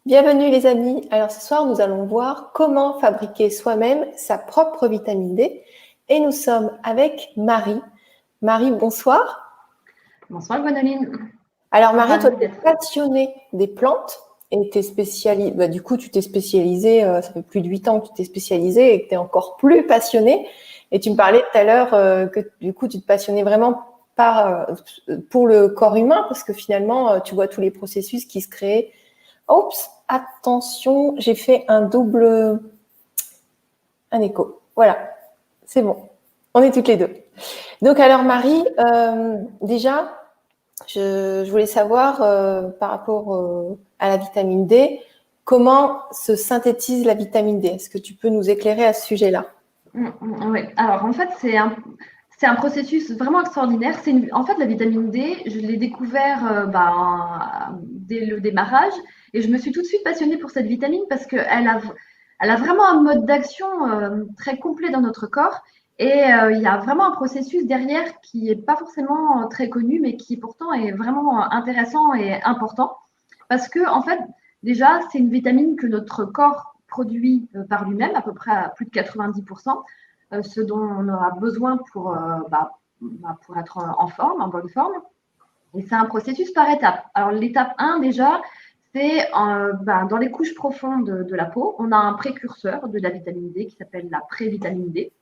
Bienvenue les amis. Alors ce soir, nous allons voir comment fabriquer soi-même sa propre vitamine D. Et nous sommes avec Marie. Marie, bonsoir. Bonsoir Gwendoline. Alors Marie, toi, tu es passionnée des plantes et tu es spécialisée. Du coup, tu t'es spécialisée, ça fait plus de 8 ans que tu t'es spécialisée et que tu es encore plus passionnée. Et tu me parlais tout à l'heure que du coup, tu te passionnais vraiment pour le corps humain parce que finalement, tu vois tous les processus qui se créent. Oups, attention, j'ai fait un écho. Voilà, c'est bon. On est toutes les deux. Donc alors Marie, déjà, je voulais savoir par rapport à la vitamine D, comment se synthétise la vitamine D? Est-ce que tu peux nous éclairer à ce sujet-là? Oui, alors en fait, c'est un processus vraiment extraordinaire. En fait, la vitamine D, je l'ai découvert dès le démarrage et je me suis tout de suite passionnée pour cette vitamine parce elle a vraiment un mode d'action très complet dans notre corps et il y a vraiment un processus derrière qui n'est pas forcément très connu mais qui pourtant est vraiment intéressant et important parce que en fait, déjà, c'est une vitamine que notre corps produit par lui-même, à peu près à plus de 90%, ce dont on aura besoin pour être en forme, en bonne forme. Et c'est un processus par étapes. Alors, l'étape 1, déjà, c'est dans les couches profondes de la peau, on a un précurseur de la vitamine D qui s'appelle la prévitamine D.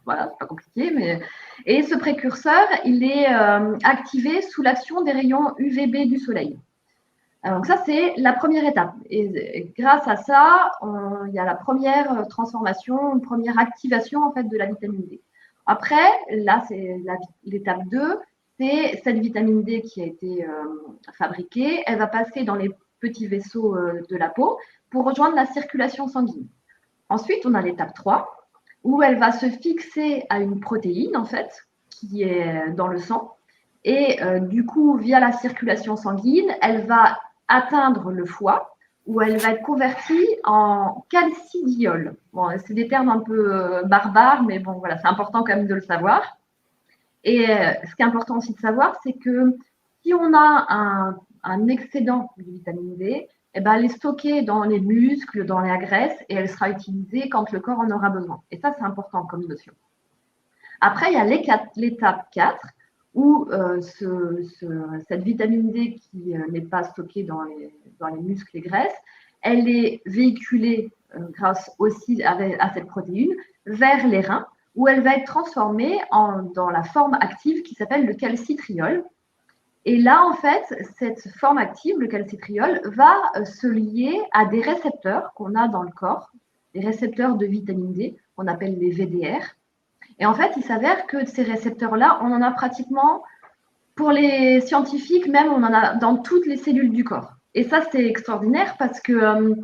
Voilà, c'est pas compliqué, mais et ce précurseur, il est activé sous l'action des rayons UVB du soleil. Donc ça, c'est la première étape. Et grâce à ça, il y a la première transformation, une première activation en fait de la vitamine D. Après, là, c'est l'étape 2, c'est cette vitamine D qui a été fabriquée. Elle va passer dans les petits vaisseaux de la peau pour rejoindre la circulation sanguine. Ensuite, on a l'étape 3, où elle va se fixer à une protéine, en fait, qui est dans le sang. Et du coup, via la circulation sanguine, elle va atteindre le foie, où elle va être convertie en calcidiol. Bon, c'est des termes un peu barbares, mais bon, voilà, c'est important quand même de le savoir. Et ce qui est important aussi de savoir, c'est que si on a un excédent de vitamine D, eh ben, elle est stockée dans les muscles, dans la graisse, et elle sera utilisée quand le corps en aura besoin. Et ça, c'est important comme notion. Après, il y a l'étape 4, où cette vitamine D qui n'est pas stockée dans les muscles et graisses, elle est véhiculée grâce aussi à cette protéine vers les reins, où elle va être transformée dans la forme active qui s'appelle le calcitriol. Et là, en fait, cette forme active, le calcitriol, va se lier à des récepteurs qu'on a dans le corps, des récepteurs de vitamine D, qu'on appelle les VDR. Et en fait, il s'avère que ces récepteurs-là, on en a pratiquement, pour les scientifiques, même, on en a dans toutes les cellules du corps. Et ça, c'est extraordinaire parce que,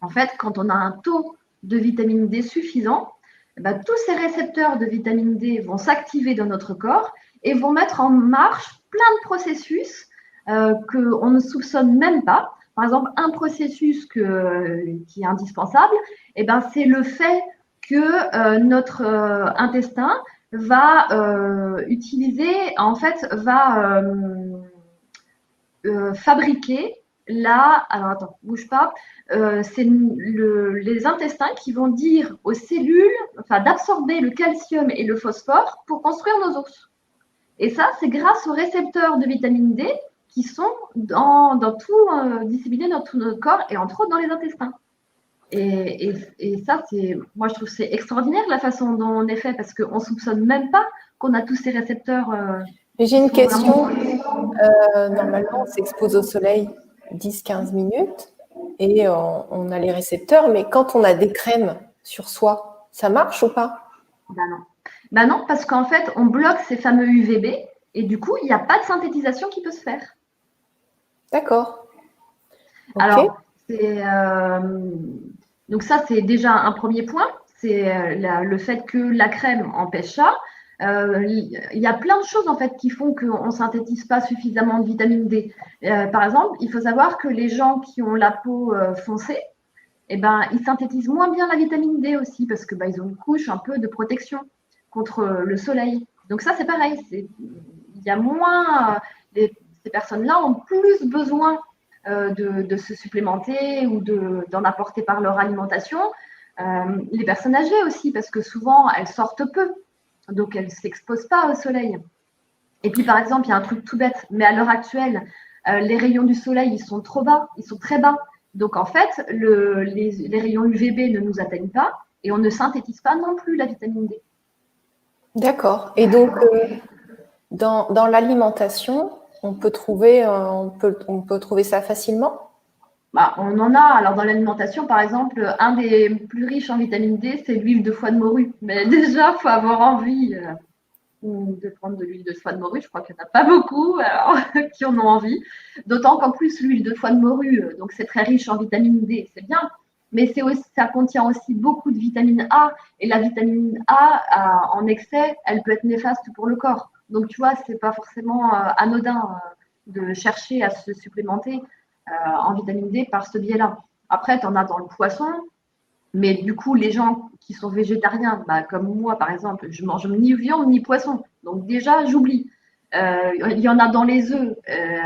en fait, quand on a un taux de vitamine D suffisant, tous ces récepteurs de vitamine D vont s'activer dans notre corps et vont mettre en marche plein de processus qu'on ne soupçonne même pas. Par exemple, un processus qui est indispensable, c'est le fait que notre intestin va utiliser, en fait, va fabriquer alors attends, bouge pas, c'est les intestins qui vont dire aux cellules, enfin, d'absorber le calcium et le phosphore pour construire nos os. Et ça, c'est grâce aux récepteurs de vitamine D qui sont dans tout, disséminés dans tout notre corps et entre autres dans les intestins. Et ça, moi, je trouve que c'est extraordinaire la façon dont on est fait parce qu'on ne soupçonne même pas qu'on a tous ces récepteurs. J'ai une question. Normalement, on s'expose au soleil 10-15 minutes et on a les récepteurs, mais quand on a des crèmes sur soi, ça marche ou pas? Ben non, parce qu'en fait, on bloque ces fameux UVB et du coup, il n'y a pas de synthétisation qui peut se faire. D'accord. Okay. Alors, donc ça, c'est déjà un premier point. C'est le fait que la crème empêche ça. Il y a plein de choses en fait qui font qu'on ne synthétise pas suffisamment de vitamine D. Par exemple, il faut savoir que les gens qui ont la peau foncée, ils synthétisent moins bien la vitamine D aussi parce que ils ont une couche un peu de protection contre le soleil. Donc ça, c'est pareil. Il y a moins. Ces personnes-là ont plus besoin de se supplémenter ou d'en apporter par leur alimentation. Les personnes âgées aussi, parce que souvent, elles sortent peu, donc elles ne s'exposent pas au soleil. Et puis, par exemple, il y a un truc tout bête, mais à l'heure actuelle, les rayons du soleil, ils sont trop bas, ils sont très bas. Donc, en fait, les rayons UVB ne nous atteignent pas et on ne synthétise pas non plus la vitamine D. D'accord. Et donc, dans l'alimentation, on peut trouver ça facilement? Bah, on en a. Alors, dans l'alimentation, par exemple, un des plus riches en vitamine D, c'est l'huile de foie de morue. Mais déjà, il faut avoir envie de prendre de l'huile de foie de morue. Je crois qu'il n'y en a pas beaucoup alors, qui en ont envie. D'autant qu'en plus, l'huile de foie de morue, donc c'est très riche en vitamine D, c'est bien. Mais ça contient aussi beaucoup de vitamine A. Et la vitamine A, en excès, elle peut être néfaste pour le corps. Donc, tu vois, ce n'est pas forcément anodin de chercher à se supplémenter en vitamine D par ce biais-là. Après, tu en as dans le poisson. Mais du coup, les gens qui sont végétariens, bah, comme moi par exemple, je mange ni viande ni poisson. Donc déjà, j'oublie. Il y en a dans les œufs.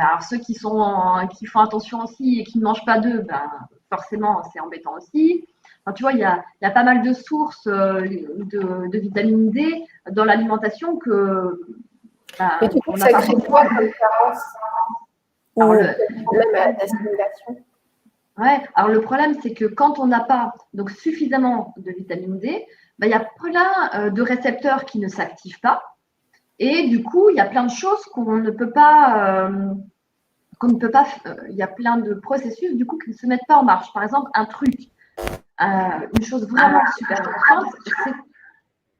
Alors ceux qui font attention aussi et qui ne mangent pas d'œufs, ben, forcément, c'est embêtant aussi. Enfin, tu vois, il y a pas mal de sources de vitamine D dans l'alimentation que Mais du coup, on n'a ça pas crée forcément. quoi comme carence ou Alors, problème d'assimilation? Ouais, alors le problème, c'est que quand on n'a pas donc suffisamment de vitamine D, bah, il y a plein de récepteurs qui ne s'activent pas. Et du coup, il y a plein de choses qu'on ne peut pas, il y a plein de processus du coup qui ne se mettent pas en marche. Par exemple, une chose vraiment super importante, c'est,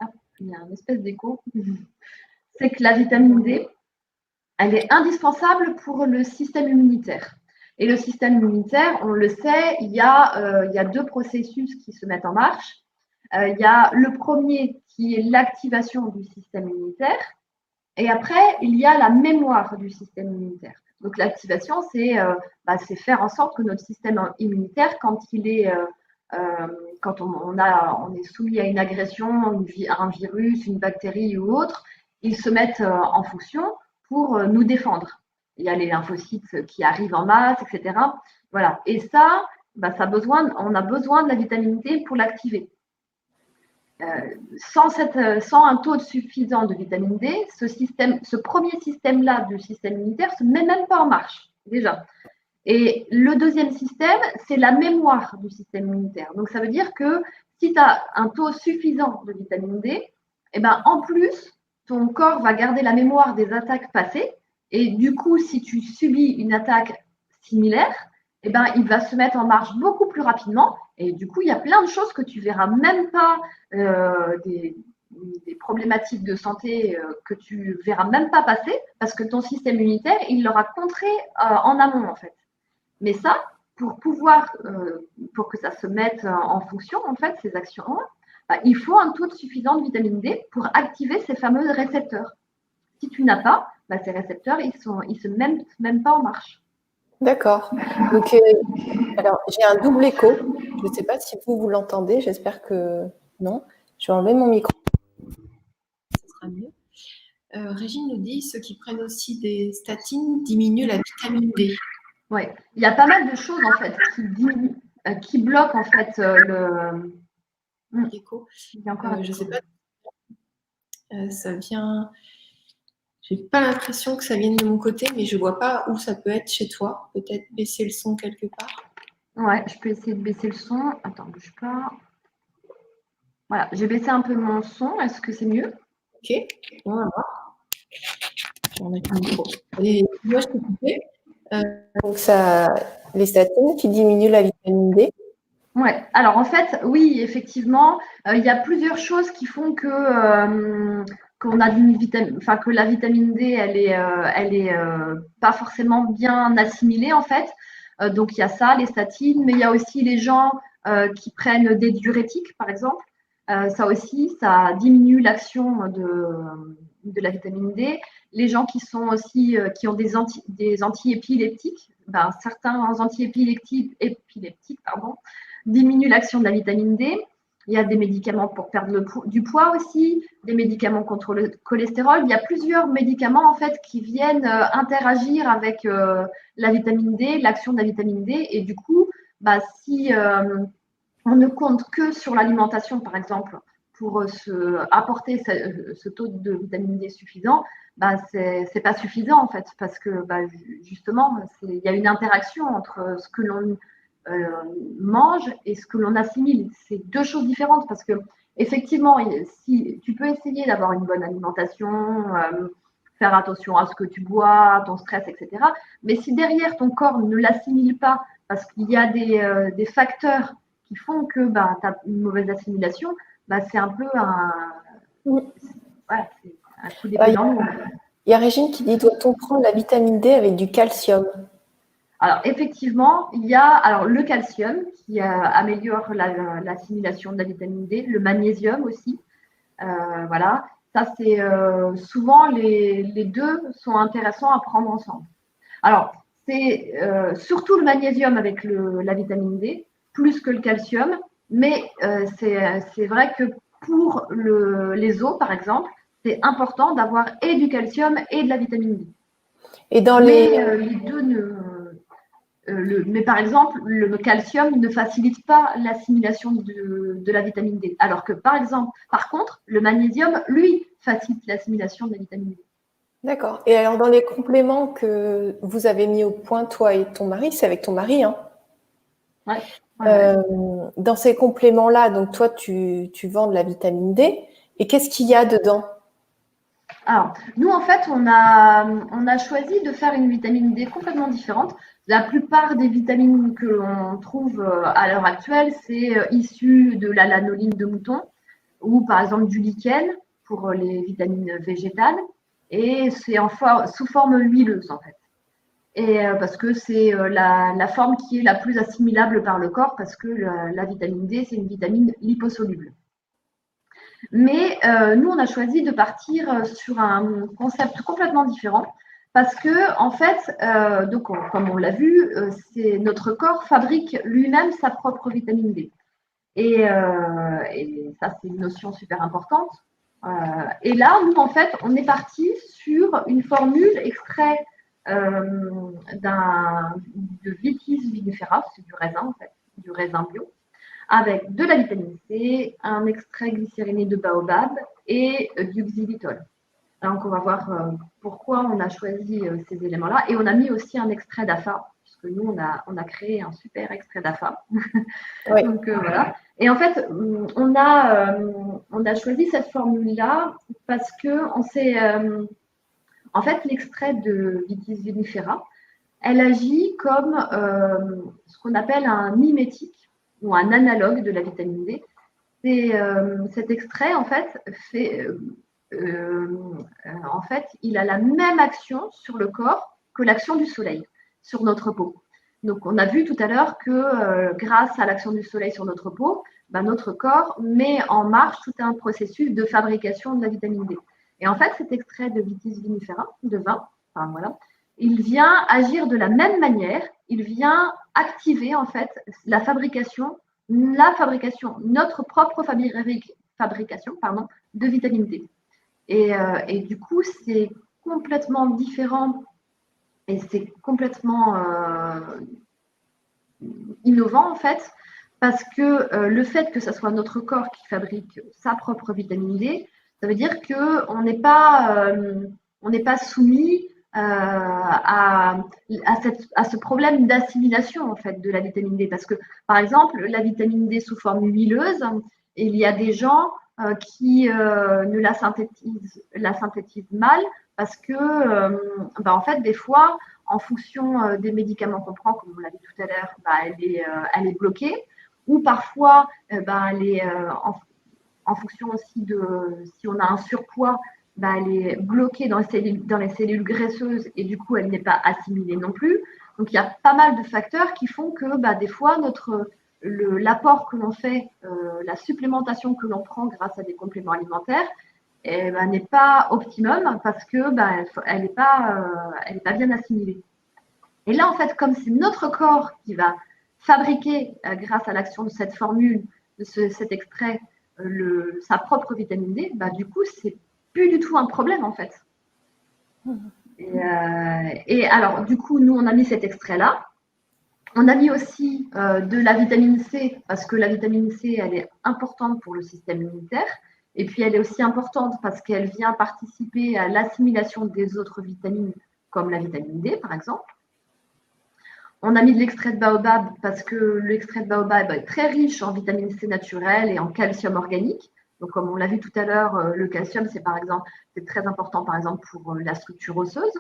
ah, il y a une espèce d'écho, c'est que la vitamine D, elle est indispensable pour le système immunitaire. Et le système immunitaire, on le sait, il y a deux processus qui se mettent en marche. Il y a le premier qui est l'activation du système immunitaire. Et après, il y a la mémoire du système immunitaire. Donc l'activation, c'est faire en sorte que notre système immunitaire, quand on est soumis à une agression, un virus, une bactérie ou autre, il se met en fonction pour nous défendre. Il y a les lymphocytes qui arrivent en masse, etc. Voilà. Et ça, on a besoin de la vitamine D pour l'activer. Sans un taux suffisant de vitamine D, ce premier système-là du système immunitaire ne se met même pas en marche, déjà. Et le deuxième système, c'est la mémoire du système immunitaire. Donc, ça veut dire que si tu as un taux suffisant de vitamine D, eh ben, en plus, ton corps va garder la mémoire des attaques passées. Et du coup, si tu subis une attaque similaire, eh ben, il va se mettre en marche beaucoup plus rapidement. Et du coup, il y a plein de choses que tu verras même pas, des problématiques de santé que tu verras même pas passer parce que ton système immunitaire, il l'aura contré en amont, en fait. Mais ça, pour que ça se mette en fonction, en fait, ces actions, il faut un taux suffisant de vitamine D pour activer ces fameux récepteurs. Si tu n'as pas, ces récepteurs, ils se mettent même pas en marche. D'accord. Donc, alors, j'ai un double écho. Je ne sais pas si vous l'entendez. J'espère que non. Je vais enlever mon micro. Ce sera mieux. Régine nous dit ceux qui prennent aussi des statines diminuent la vitamine D. Oui, il y a pas mal de choses en fait qui bloquent en fait Écho. Il y a encore je ne sais pas. Ça vient. J'ai pas l'impression que ça vienne de mon côté, mais je vois pas où ça peut être chez toi. Peut-être baisser le son quelque part. Ouais, je peux essayer de baisser le son. Attends, bouge pas. Voilà, j'ai baissé un peu mon son. Est-ce que c'est mieux? Ok, on va voir. Je vais remettre le micro. Et moi, je peux couper. Donc, les statines qui diminuent la vitamine D. Ouais, alors en fait, oui, effectivement, il y a plusieurs choses qui font qu'on a que la vitamine D, elle est pas forcément bien assimilée en fait. Donc il y a ça, les statines, mais il y a aussi les gens qui prennent des diurétiques, par exemple. Ça aussi, ça diminue l'action de la vitamine D. Les gens qui sont aussi qui ont des antiépileptiques, certains antiépileptiques, pardon, diminue l'action de la vitamine D. Il y a des médicaments pour perdre du poids aussi, des médicaments contre le cholestérol. Il y a plusieurs médicaments en fait qui viennent interagir avec la vitamine D, l'action de la vitamine D. Et du coup, si on ne compte que sur l'alimentation, par exemple, pour apporter ce taux de vitamine D suffisant, c'est pas suffisant en fait, parce que justement, il y a une interaction entre ce que l'on mange et ce que l'on assimile. C'est deux choses différentes parce que effectivement, si tu peux essayer d'avoir une bonne alimentation, faire attention à ce que tu bois, ton stress, etc. Mais si derrière ton corps ne l'assimile pas parce qu'il y a des facteurs qui font que tu as une mauvaise assimilation, c'est un peu voilà, c'est un coup d'épée dans l'eau. Il y a Régine qui dit, doit-on prendre la vitamine D avec du calcium? Alors, effectivement, il y a le calcium qui améliore l'assimilation de la vitamine D, le magnésium aussi. Voilà, ça c'est souvent les deux sont intéressants à prendre ensemble. Alors, c'est surtout le magnésium avec la vitamine D, plus que le calcium, mais c'est vrai que pour les os, par exemple, c'est important d'avoir et du calcium et de la vitamine D. Et dans les deux mais par exemple, le calcium ne facilite pas l'assimilation de la vitamine D. Alors que, par contre, le magnésium, lui, facilite l'assimilation de la vitamine D. D'accord. Et alors, dans les compléments que vous avez mis au point, toi et ton mari, c'est avec ton mari, hein? Ouais. Dans ces compléments-là, donc toi, tu vends de la vitamine D. Et qu'est-ce qu'il y a dedans? Alors, nous, en fait, on a choisi de faire une vitamine D complètement différente. La plupart des vitamines que l'on trouve à l'heure actuelle, c'est issu de la lanoline de mouton ou par exemple du lichen pour les vitamines végétales. Et c'est sous forme huileuse, en fait. Et parce que c'est la forme qui est la plus assimilable par le corps parce que la vitamine D, c'est une vitamine liposoluble. Mais nous, on a choisi de partir sur un concept complètement différent parce que, en fait, donc comme on l'a vu, notre corps fabrique lui-même sa propre vitamine D. Et ça, c'est une notion super importante. Et là, nous, en fait, on est parti sur une formule extrait de Vitis vinifera, c'est du raisin, en fait, du raisin bio, avec de la vitamine C, un extrait glycériné de baobab et du xylitol. Donc, on va voir pourquoi on a choisi ces éléments-là. Et on a mis aussi un extrait d'AFA, puisque nous, on a créé un super extrait d'AFA. Oui. Donc, voilà. Et en fait, on a choisi cette formule-là parce que en fait, l'extrait de Vitis vinifera, elle agit comme ce qu'on appelle un mimétique ou un analogue de la vitamine D. Cet extrait, en fait, il a la même action sur le corps que l'action du soleil sur notre peau. Donc, on a vu tout à l'heure que grâce à l'action du soleil sur notre peau, notre corps met en marche tout un processus de fabrication de la vitamine D. Et en fait, cet extrait de Vitis vinifera, de vin, enfin voilà, il vient agir de la même manière, il vient activer en fait notre propre fabrication de vitamine D. Et du coup, c'est complètement différent et c'est complètement innovant en fait, parce que le fait que ce soit notre corps qui fabrique sa propre vitamine D, ça veut dire qu'on n'est pas soumis à ce problème d'assimilation en fait de la vitamine D, parce que par exemple la vitamine D sous forme huileuse, il y a des gens qui ne la synthétisent mal parce que en fait des fois en fonction des médicaments qu'on prend, comme on l'a dit tout à l'heure, elle est bloquée, ou parfois elle est en fonction aussi de si on a un surpoids, elle est bloquée dans les cellules graisseuses et du coup, elle n'est pas assimilée non plus. Donc, il y a pas mal de facteurs qui font que des fois, l'apport que l'on fait, la supplémentation que l'on prend grâce à des compléments alimentaires, n'est pas optimum parce que elle n'est pas bien assimilée. Et là, en fait, comme c'est notre corps qui va fabriquer, grâce à l'action de cette formule, cet extrait sa propre vitamine D, bah, du coup, c'est plus du tout un problème en fait. Et alors, du coup, nous, on a mis cet extrait-là. On a mis aussi de la vitamine C, parce que la vitamine C, elle est importante pour le système immunitaire. Et puis, elle est aussi importante parce qu'elle vient participer à l'assimilation des autres vitamines, comme la vitamine D, par exemple. On a mis de l'extrait de baobab parce que l'extrait de baobab est très riche en vitamine C naturelle et en calcium organique. Donc, comme on l'a vu tout à l'heure, le calcium, c'est très important, par exemple, pour la structure osseuse.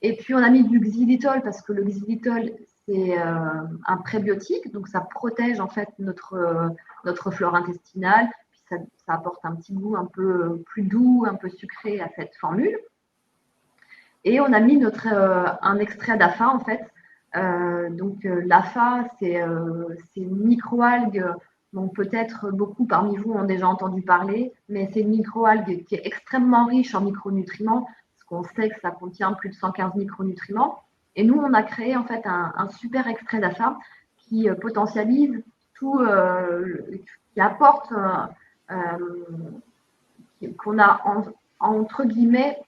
Et puis, on a mis du xylitol parce que le xylitol, c'est un prébiotique, donc ça protège en fait notre flore intestinale. Puis ça apporte un petit goût un peu plus doux, un peu sucré à cette formule. Et on a mis un extrait d'AFA en fait. Donc l'AFA, c'est une microalgue dont peut-être beaucoup parmi vous ont déjà entendu parler, mais c'est une microalgue qui est extrêmement riche en micronutriments, parce qu'on sait que ça contient plus de 115 micronutriments. Et nous, on a créé en fait un super extrait d'AFA qui potentialise tout, qui apporte, qu'on a entre guillemets,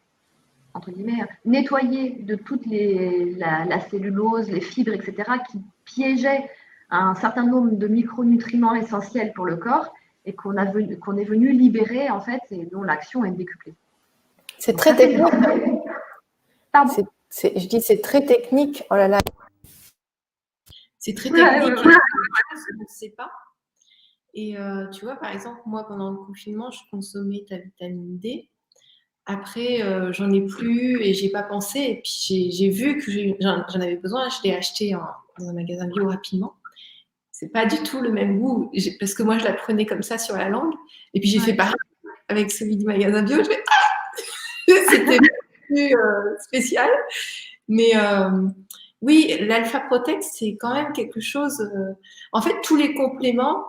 nettoyé de toute la cellulose, les fibres, etc., qui piégeaient un certain nombre de micronutriments essentiels pour le corps et qu'on est venu libérer, en fait, et dont l'action est décuplée. C'est très technique. Pardon ? Je dis c'est très technique. Oh là là. C'est très technique. Je ne sais pas. Et tu vois, par exemple, moi, pendant le confinement, je consommais ta vitamine D. Après, j'en ai plus et j'ai pas pensé. Et puis, j'ai vu que j'en avais besoin. Je l'ai acheté dans un magasin bio rapidement. C'est pas du tout le même goût parce que moi, je la prenais comme ça sur la langue. Et puis, j'ai fait pareil avec celui du magasin bio. Je fais c'était plus spécial. Mais oui, l'Alpha Protect, c'est quand même quelque chose. En fait, tous les compléments,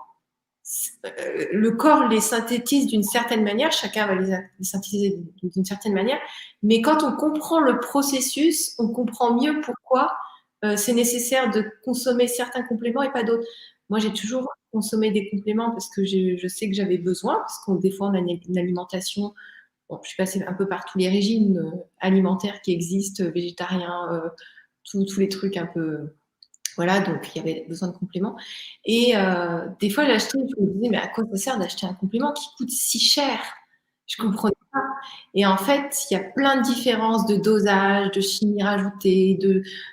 le corps les synthétise d'une certaine manière, chacun va les synthétiser d'une certaine manière, mais quand on comprend le processus, on comprend mieux pourquoi c'est nécessaire de consommer certains compléments et pas d'autres. Moi, j'ai toujours consommé des compléments parce que je sais que j'avais besoin, parce qu'on des fois on a une alimentation. Bon, je suis passée un peu par tous les régimes alimentaires qui existent, végétariens, tous les trucs un peu. Voilà, donc il y avait besoin de compléments. Et des fois, j'achetais, je me disais, mais à quoi ça sert d'acheter un complément qui coûte si cher? Je ne comprenais pas. Et en fait, il y a plein de différences de dosage, de chimie rajoutée,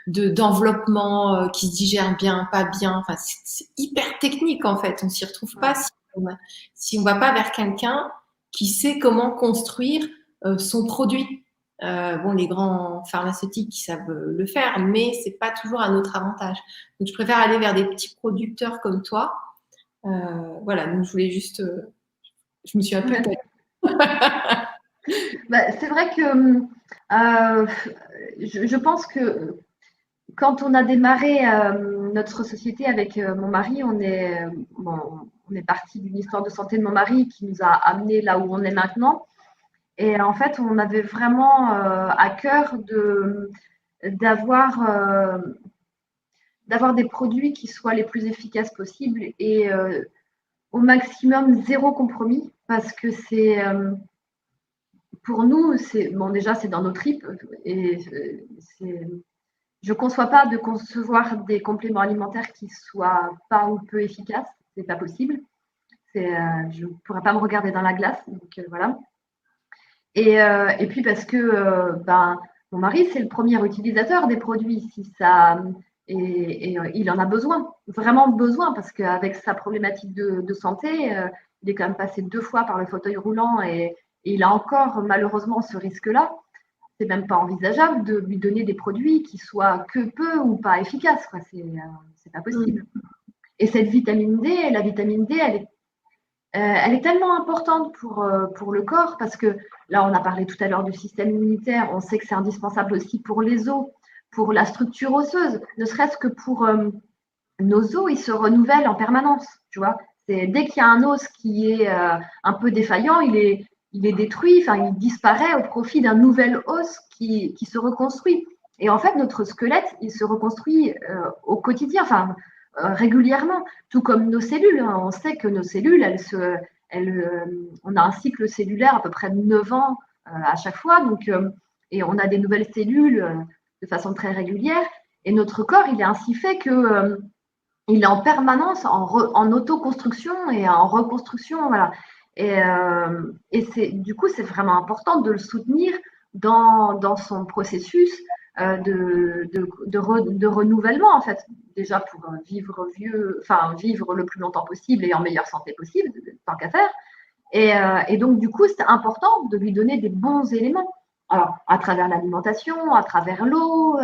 d'enveloppement qui se digère bien, pas bien. Enfin, c'est hyper technique en fait. On ne s'y retrouve pas si on ne va pas vers quelqu'un qui sait comment construire son produit. Bon, les grands pharmaceutiques qui savent le faire, mais c'est pas toujours à notre avantage. Donc, je préfère aller vers des petits producteurs comme toi. Voilà, donc je voulais juste. Je me suis un peu. Bah, c'est vrai que je pense que quand on a démarré notre société avec mon mari, on est parti d'une histoire de santé de mon mari qui nous a amené là où on est maintenant. Et en fait, on avait vraiment à cœur d'avoir des produits qui soient les plus efficaces possibles et au maximum zéro compromis, parce que c'est pour nous, déjà c'est dans nos tripes et je ne conçois pas de concevoir des compléments alimentaires qui soient pas ou peu efficaces, c'est pas possible. Je ne pourrais pas me regarder dans la glace, donc voilà. Et puis parce que mon mari, c'est le premier utilisateur des produits. Et il en a besoin, vraiment besoin, parce qu'avec sa problématique de santé, il est quand même passé 2 fois par le fauteuil roulant et il a encore malheureusement ce risque-là. C'est même pas envisageable de lui donner des produits qui soient que peu ou pas efficaces, quoi. C'est pas possible. Et cette vitamine D, la vitamine D, elle est tellement importante pour le corps parce que là, on a parlé tout à l'heure du système immunitaire. On sait que c'est indispensable aussi pour les os, pour la structure osseuse, ne serait-ce que pour nos os, ils se renouvellent en permanence. Tu vois, dès qu'il y a un os qui est un peu défaillant, il est détruit, enfin, il disparaît au profit d'un nouvel os qui se reconstruit. Et en fait, notre squelette, il se reconstruit au quotidien. Enfin, régulièrement, tout comme nos cellules. Hein. On sait que nos cellules, on a un cycle cellulaire à peu près de 9 ans à chaque fois, donc, et on a des nouvelles cellules de façon très régulière. Et notre corps, il est ainsi fait que il est en permanence en autoconstruction et en reconstruction, voilà. Et du coup, c'est vraiment important de le soutenir dans son processus de renouvellement, en fait. Déjà pour vivre le plus longtemps possible et en meilleure santé possible, tant qu'à faire. Et donc, du coup, c'est important de lui donner des bons éléments. Alors, à travers l'alimentation, à travers l'eau,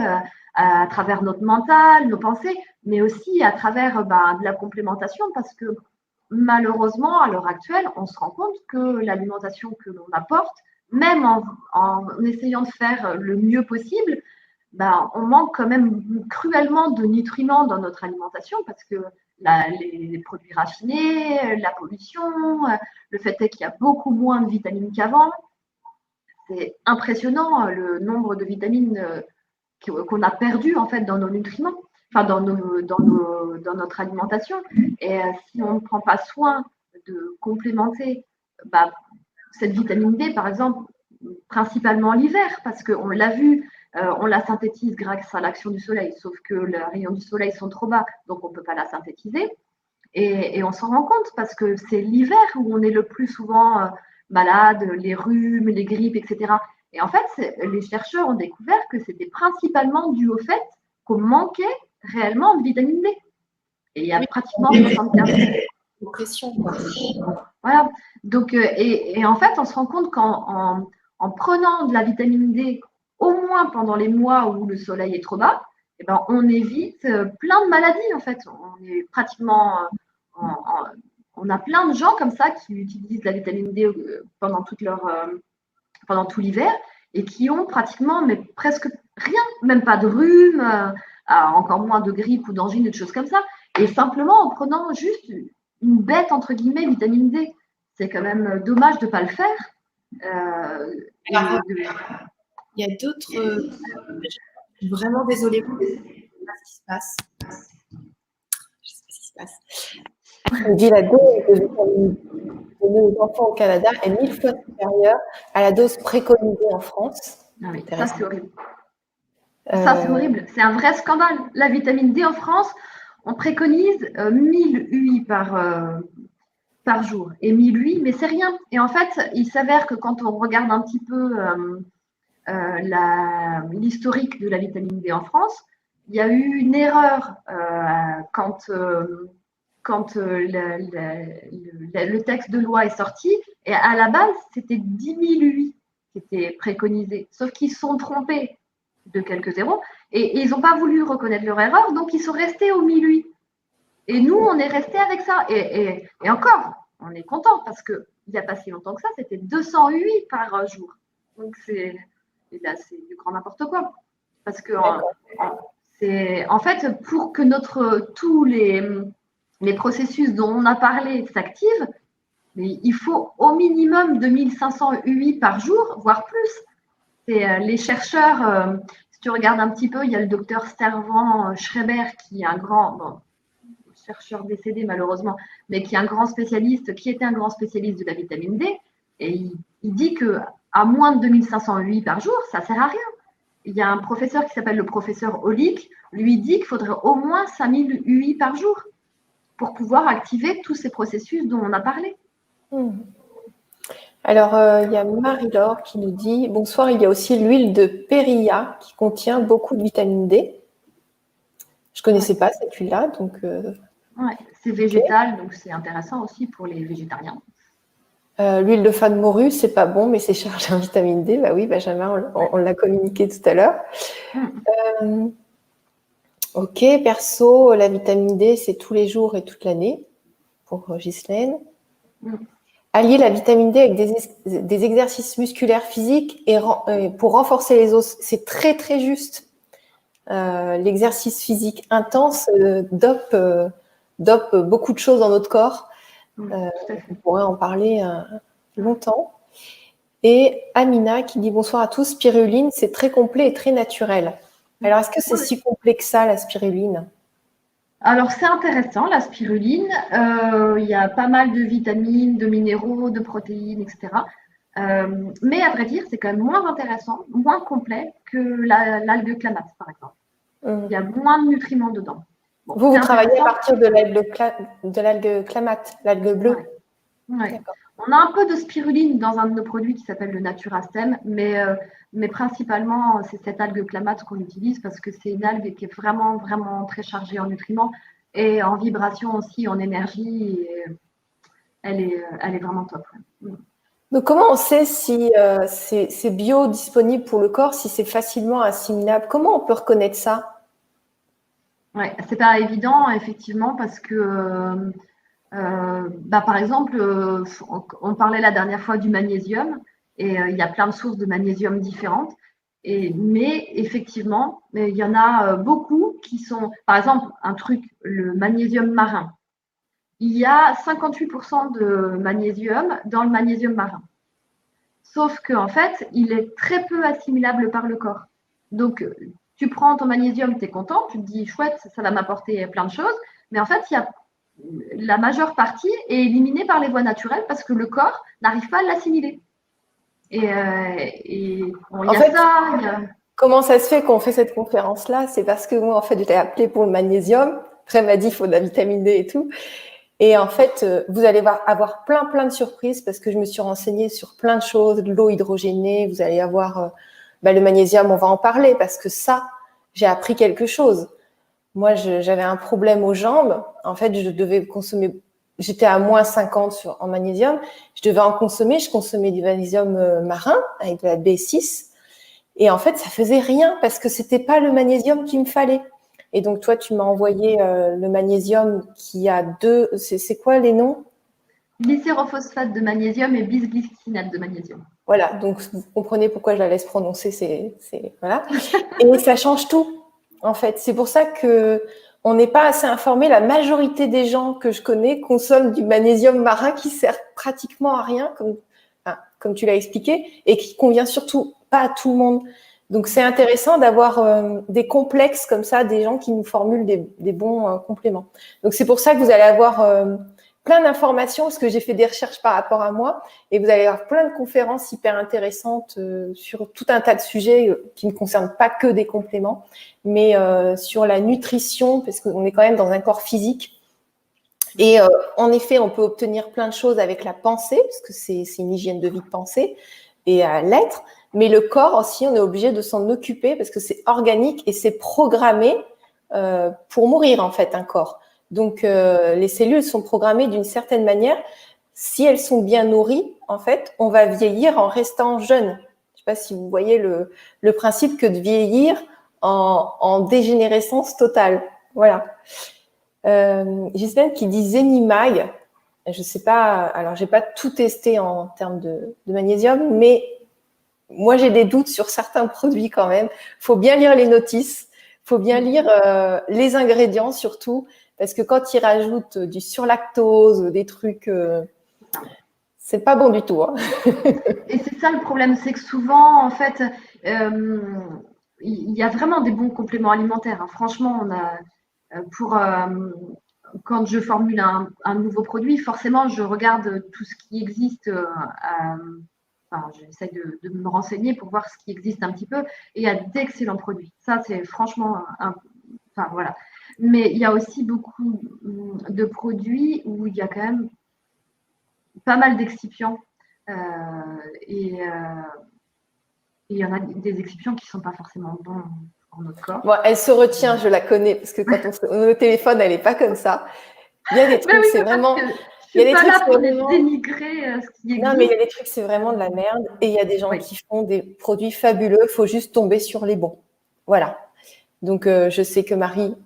à travers notre mental, nos pensées, mais aussi à travers de la complémentation, parce que malheureusement, à l'heure actuelle, on se rend compte que l'alimentation que l'on apporte, même en essayant de faire le mieux possible, on manque quand même cruellement de nutriments dans notre alimentation, parce que les produits raffinés, la pollution, le fait est qu'il y a beaucoup moins de vitamines qu'avant. C'est impressionnant le nombre de vitamines qu'on a perdu en fait dans nos nutriments, enfin dans notre alimentation. Et si on ne prend pas soin de complémenter cette vitamine D, par exemple, principalement l'hiver, parce qu'on l'a vu, on la synthétise grâce à l'action du soleil, sauf que les rayons du soleil sont trop bas, donc on ne peut pas la synthétiser. Et on s'en rend compte parce que c'est l'hiver où on est le plus souvent malade, les rhumes, les grippes, etc. Et en fait, les chercheurs ont découvert que c'était principalement dû au fait qu'on manquait réellement de vitamine D. Et il y a pratiquement 75%. Voilà. Donc, et en fait, on se rend compte qu'en prenant de la vitamine D, au moins pendant les mois où le soleil est trop bas, on évite plein de maladies, en fait. On est pratiquement... on a plein de gens comme ça qui utilisent la vitamine D pendant tout l'hiver et qui ont pratiquement, mais presque rien, même pas de rhume, encore moins de grippe ou d'angine, des choses comme ça, et simplement en prenant juste une bête, entre guillemets, vitamine D. C'est quand même dommage de ne pas le faire. Alors, il y a d'autres... Je suis vraiment désolée, je ne sais pas ce qui se passe. Je ne sais pas ce qui se passe. On dit la dose de vitamine D donnée aux enfants au Canada est 1000 fois supérieure à la dose préconisée en France. Ah oui, ça c'est horrible. Ça c'est horrible, c'est un vrai scandale. La vitamine D en France, on préconise 1000 UI par jour. Et 1000 UI, mais c'est rien. Et en fait, il s'avère que quand on regarde un petit peu l'historique de la vitamine D en France, il y a eu une erreur quand le texte de loi est sorti. Et à la base, c'était 10 000 UI qui étaient préconisés. Sauf qu'ils se sont trompés de quelques zéros et ils n'ont pas voulu reconnaître leur erreur, donc ils sont restés au 1000 UI. Et nous, on est resté avec ça. Et encore, on est content parce qu'il n'y a pas si longtemps que ça, c'était 200 UI par jour. Donc, là, c'est du grand n'importe quoi. Parce que en fait, pour que tous les processus dont on a parlé s'activent, il faut au minimum 2500 UI par jour, voire plus. Les chercheurs, si tu regardes un petit peu, il y a le docteur Servan Schreiber qui est un grand chercheur décédé malheureusement, mais qui est un grand spécialiste, qui était un grand spécialiste de la vitamine D, et il dit qu'à moins de 2500 UI par jour, ça ne sert à rien. Il y a un professeur qui s'appelle le professeur Olick, lui dit qu'il faudrait au moins 5000 UI par jour pour pouvoir activer tous ces processus dont on a parlé. Alors, il y a Marie-Laure qui nous dit « Bonsoir, il y a aussi l'huile de périlla qui contient beaucoup de vitamine D. » Je ne connaissais pas cette huile-là, donc… c'est végétal, donc c'est intéressant aussi pour les végétariens. L'huile de foie de morue, c'est pas bon, mais c'est chargé en vitamine D. Bah oui, Benjamin, on l'a communiqué tout à l'heure. Ok, perso, la vitamine D, c'est tous les jours et toute l'année, pour Ghislaine. Allier la vitamine D avec des exercices musculaires physiques et pour renforcer les os, c'est très, très juste. L'exercice physique intense dope beaucoup de choses dans notre corps. On pourrait en parler longtemps. Et Amina qui dit bonsoir à tous, spiruline, c'est très complet et très naturel. Alors, est-ce que c'est si complet que ça, la spiruline? Alors, c'est intéressant, la spiruline. Il y a pas mal de vitamines, de minéraux, de protéines, etc. Mais à vrai dire, c'est quand même moins intéressant, moins complet que l'algue clamate, par exemple. Il y a moins de nutriments dedans. Bon, vous travaillez à partir de l'algue clamate, l'algue bleue. Ouais. On a un peu de spiruline dans un de nos produits qui s'appelle le Naturastem, mais principalement, c'est cette algue clamate qu'on utilise parce que c'est une algue qui est vraiment, vraiment très chargée en nutriments et en vibration aussi, en énergie. Et elle est vraiment top. Donc, comment on sait si c'est bio disponible pour le corps, si c'est facilement assimilable? Comment on peut reconnaître ça? Ouais, c'est pas évident, effectivement, parce que, par exemple, on parlait la dernière fois du magnésium, et il y a plein de sources de magnésium différentes. Mais effectivement, il y en a beaucoup qui sont, par exemple, un truc, le magnésium marin. Il y a 58% de magnésium dans le magnésium marin. Sauf qu'en fait, il est très peu assimilable par le corps. Donc, tu prends ton magnésium, tu es content, tu te dis chouette, ça va m'apporter plein de choses. Mais en fait, la majeure partie est éliminée par les voies naturelles parce que le corps n'arrive pas à l'assimiler. Comment ça se fait qu'on fait cette conférence-là? C'est parce que moi, en fait, je t'ai appelé pour le magnésium. Après, elle m'a dit qu'il faut de la vitamine D et tout. Et en fait, vous allez avoir plein de surprises parce que je me suis renseignée sur plein de choses, de l'eau hydrogénée. Vous allez avoir le magnésium, on va en parler parce que ça, j'ai appris quelque chose. Moi, j'avais un problème aux jambes. En fait, je devais consommer. J'étais à moins 50 en magnésium. Je devais en consommer. Je consommais du magnésium marin avec de la B6. Et en fait, ça faisait rien parce que c'était pas le magnésium qu'il me fallait. Et donc, toi, tu m'as envoyé le magnésium qui a deux. C'est quoi les noms? Glycérophosphate de magnésium et bisglycinate de magnésium. Voilà, donc vous comprenez pourquoi je la laisse prononcer. Voilà. Et ça change tout, en fait. C'est pour ça que on n'est pas assez informé. La majorité des gens que je connais consomment du magnésium marin qui sert pratiquement à rien, comme tu l'as expliqué, et qui convient surtout pas à tout le monde. Donc, c'est intéressant d'avoir des complexes comme ça, des gens qui nous formulent des bons compléments. Donc, c'est pour ça que vous allez avoir plein d'informations, parce que j'ai fait des recherches par rapport à moi, et vous allez avoir plein de conférences hyper intéressantes sur tout un tas de sujets qui ne concernent pas que des compléments, mais sur la nutrition, parce qu'on est quand même dans un corps physique. Et en effet, on peut obtenir plein de choses avec la pensée, parce que c'est une hygiène de vie de pensée, et à l'être. Mais le corps aussi, on est obligé de s'en occuper parce que c'est organique et c'est programmé pour mourir, en fait, un corps. Donc, les cellules sont programmées d'une certaine manière. Si elles sont bien nourries, en fait, on va vieillir en restant jeune. Je ne sais pas si vous voyez le principe que de vieillir en dégénérescence totale. Voilà. Gisèle qui dit Zenimag. Je ne sais pas, alors je n'ai pas tout testé en termes de magnésium, mais moi j'ai des doutes sur certains produits quand même. Il faut bien lire les notices, il faut bien lire les ingrédients surtout, parce que quand ils rajoutent du surlactose, des trucs, c'est pas bon du tout. Hein. Et c'est ça le problème, c'est que souvent, en fait, il y a vraiment des bons compléments alimentaires. Hein. Franchement, on a quand je formule un nouveau produit, forcément, je regarde tout ce qui existe. J'essaie de me renseigner pour voir ce qui existe un petit peu. Et il y a d'excellents produits. Ça, c'est franchement voilà. Mais il y a aussi beaucoup de produits où il y a quand même pas mal d'excipients. Et il y en a des excipients qui ne sont pas forcément bons pour notre corps. Bon, elle se retient, je la connais, parce que quand on est au téléphone, elle n'est pas comme ça. Il y a des trucs, oui, c'est vraiment. Il y a des trucs, là pour dénigrer ce qui existe. Non, mais il y a des trucs, c'est vraiment de la merde. Et il y a des gens qui font des produits fabuleux. Il faut juste tomber sur les bons. Voilà. Donc, je sais que Marie,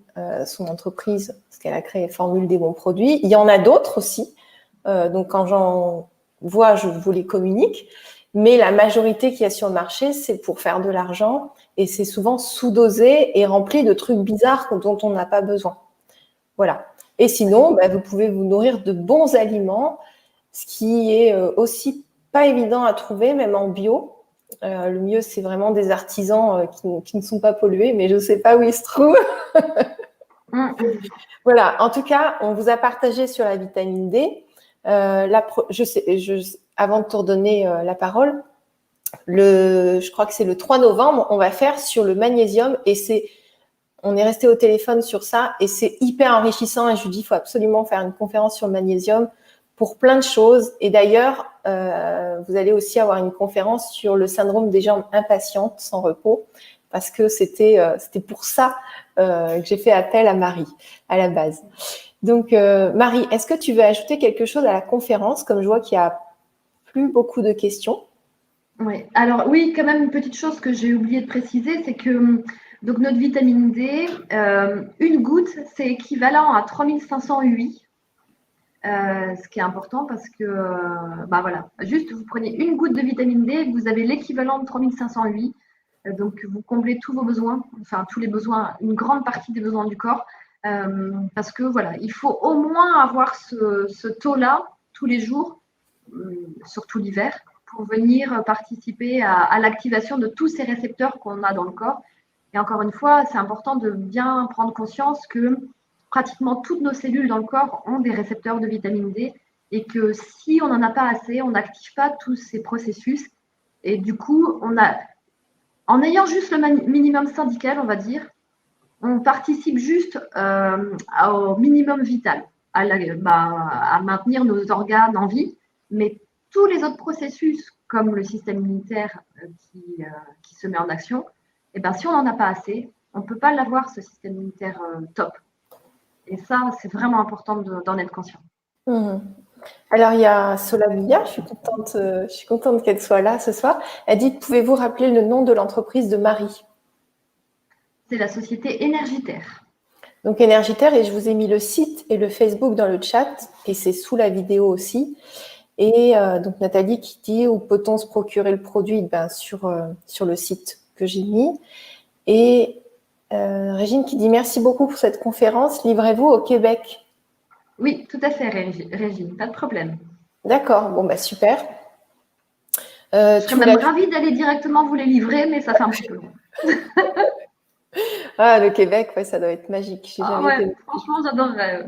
son entreprise, ce qu'elle a créé, formule des bons produits. Il y en a d'autres aussi. Donc, quand j'en vois, je vous les communique. Mais la majorité qu'il y a sur le marché, c'est pour faire de l'argent. Et c'est souvent sous-dosé et rempli de trucs bizarres dont on n'a pas besoin. Voilà. Et sinon, vous pouvez vous nourrir de bons aliments, ce qui est aussi pas évident à trouver, même en bio. Le mieux, c'est vraiment des artisans qui ne sont pas pollués, mais je ne sais pas où ils se trouvent. Voilà, en tout cas, on vous a partagé sur la vitamine D. Avant de te redonner la parole, je crois que c'est le 3 novembre, on va faire sur le magnésium et on est resté au téléphone sur ça et c'est hyper enrichissant. Et je lui dis, il faut absolument faire une conférence sur le magnésium pour plein de choses. Et d'ailleurs, vous allez aussi avoir une conférence sur le syndrome des jambes impatientes sans repos parce que c'était pour ça que j'ai fait appel à Marie à la base. Donc, Marie, est-ce que tu veux ajouter quelque chose à la conférence, comme je vois qu'il n'y a plus beaucoup de questions? Oui, alors oui, quand même une petite chose que j'ai oublié de préciser, c'est que donc notre vitamine D, une goutte, c'est équivalent à 3500 UI, ce qui est important parce que, bah voilà, juste vous prenez une goutte de vitamine D, vous avez l'équivalent de 3500 UI, donc vous comblez tous vos besoins, enfin tous les besoins, une grande partie des besoins du corps, parce que voilà, il faut au moins avoir ce taux-là tous les jours, surtout l'hiver, pour venir participer à l'activation de tous ces récepteurs qu'on a dans le corps. Et encore une fois, c'est important de bien prendre conscience que pratiquement toutes nos cellules dans le corps ont des récepteurs de vitamine D et que si on n'en a pas assez, on n'active pas tous ces processus. Et du coup, en ayant juste le minimum syndical, on va dire, on participe juste au minimum vital, à maintenir nos organes en vie, mais tous les autres processus, comme le système immunitaire qui se met en action, et ben, si on n'en a pas assez, on ne peut pas l'avoir, ce système immunitaire top. Et ça, c'est vraiment important d'en être conscient. Alors, il y a Solamia, je suis contente qu'elle soit là ce soir. Elle dit, pouvez-vous rappeler le nom de l'entreprise de Marie? C'est la société Énergitaire. Donc, Énergitaire, et je vous ai mis le site et le Facebook dans le chat, et c'est sous la vidéo aussi. Et donc, Nathalie qui dit, où peut-on se procurer le produit? Sur le site que j'ai mis. Et Régine qui dit, merci beaucoup pour cette conférence. Livrez-vous au Québec? Oui, tout à fait, Régine, pas de problème. D'accord, bon, super. Je serais même ravie d'aller directement vous les livrer, mais ça fait un petit peu long. Ah, le Québec, ouais, ça doit être magique. Franchement, j'adorerais.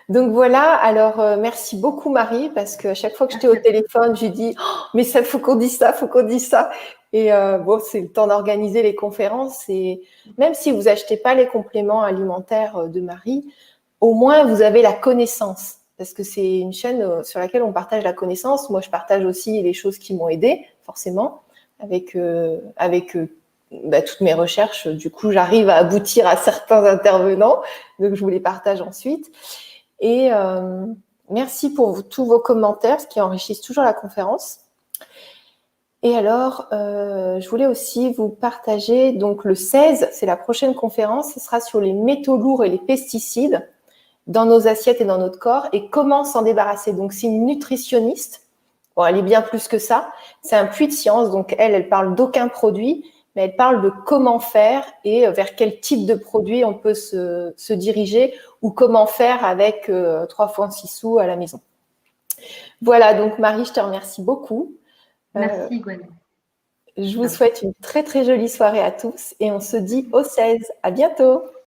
Donc voilà, alors merci beaucoup Marie, parce qu'à chaque fois que j'étais au téléphone, j'ai dit mais ça, faut qu'on dise ça, faut qu'on dise ça. Et bon, c'est le temps d'organiser les conférences. Et même si vous achetez pas les compléments alimentaires de Marie, au moins vous avez la connaissance, parce que c'est une chaîne sur laquelle on partage la connaissance. Moi, je partage aussi les choses qui m'ont aidée, forcément, avec toutes mes recherches. Du coup, j'arrive à aboutir à certains intervenants, donc je vous les partage ensuite. Et merci pour tous vos commentaires, ce qui enrichissent toujours la conférence. Et alors, je voulais aussi vous partager, donc le 16, c'est la prochaine conférence, ce sera sur les métaux lourds et les pesticides dans nos assiettes et dans notre corps et comment s'en débarrasser. Donc, c'est une nutritionniste. Bon, elle est bien plus que ça. C'est un puits de science, donc elle parle d'aucun produit, mais elle parle de comment faire et vers quel type de produit on peut se diriger ou comment faire avec 3 fois 6 sous à la maison. Voilà, donc Marie, je te remercie beaucoup. Merci Gwen. Je vous souhaite une très très jolie soirée à tous et on se dit au 16. À bientôt.